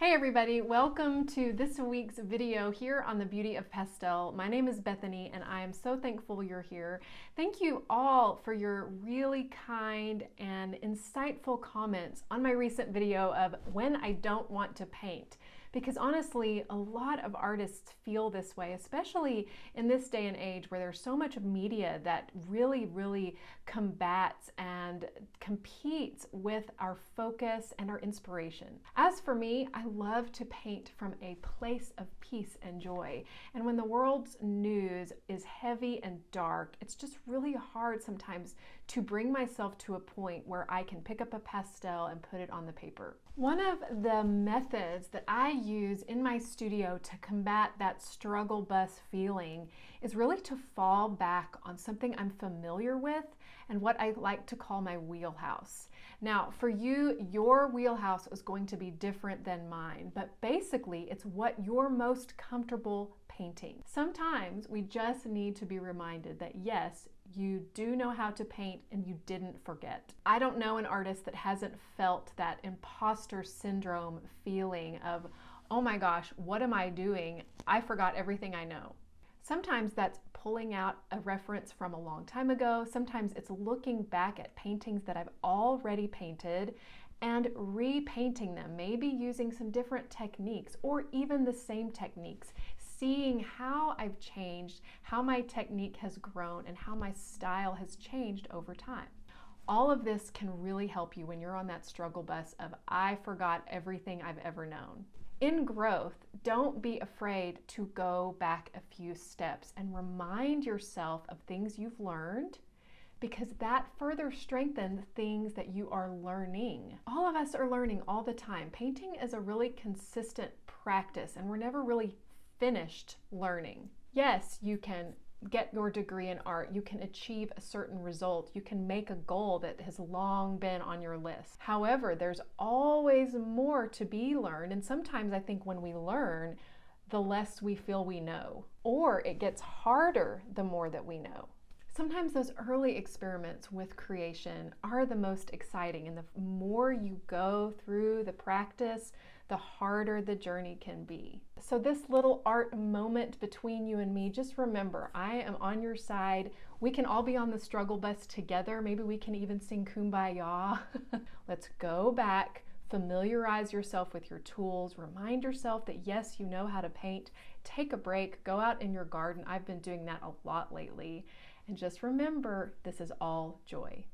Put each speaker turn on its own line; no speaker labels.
Hey everybody, welcome to this week's video here on the Beauty of Pastel. My name is Bethany and I am so thankful you're here. Thank you all for your really kind and insightful comments on my recent video of when I don't want to paint. Because honestly, a lot of artists feel this way, especially in this day and age where there's so much media that really combats and competes with our focus and our inspiration. As for me, I love to paint from a place of peace and joy. And when the world's news is heavy and dark, it's just really hard sometimes to bring myself to a point where I can pick up a pastel and put it on the paper. One of the methods that I use in my studio to combat that struggle bus feeling is really to fall back on something I'm familiar with and what I like to call my wheelhouse. Now, for you, your wheelhouse is going to be different than mine, but basically it's what you're most comfortable painting. Sometimes we just need to be reminded that yes, you do know how to paint and you didn't forget. I don't know an artist that hasn't felt that imposter syndrome feeling of, oh my gosh, what am I doing? I forgot everything I know. Sometimes that's pulling out a reference from a long time ago. Sometimes it's looking back at paintings that I've already painted and repainting them, maybe using some different techniques or even the same techniques, seeing how I've changed, how my technique has grown, and how my style has changed over time. All of this can really help you when you're on that struggle bus of I forgot everything I've ever known. In growth, don't be afraid to go back a few steps and remind yourself of things you've learned, because that further strengthens things that you are learning. All of us are learning all the time. Painting is a really consistent practice and we're never really finished learning. Yes, you can get your degree in art, you can achieve a certain result, you can make a goal that has long been on your list. However, there's always more to be learned, and sometimes I think when we learn, the less we feel we know, or it gets harder the more that we know. Sometimes those early experiments with creation are the most exciting, and the more you go through the practice, the harder the journey can be. So this little art moment between you and me, just remember, I am on your side. We can all be on the struggle bus together. Maybe we can even sing Kumbaya. Let's go back, familiarize yourself with your tools, remind yourself that yes, you know how to paint. Take a break, go out in your garden. I've been doing that a lot lately. And just remember, this is all joy.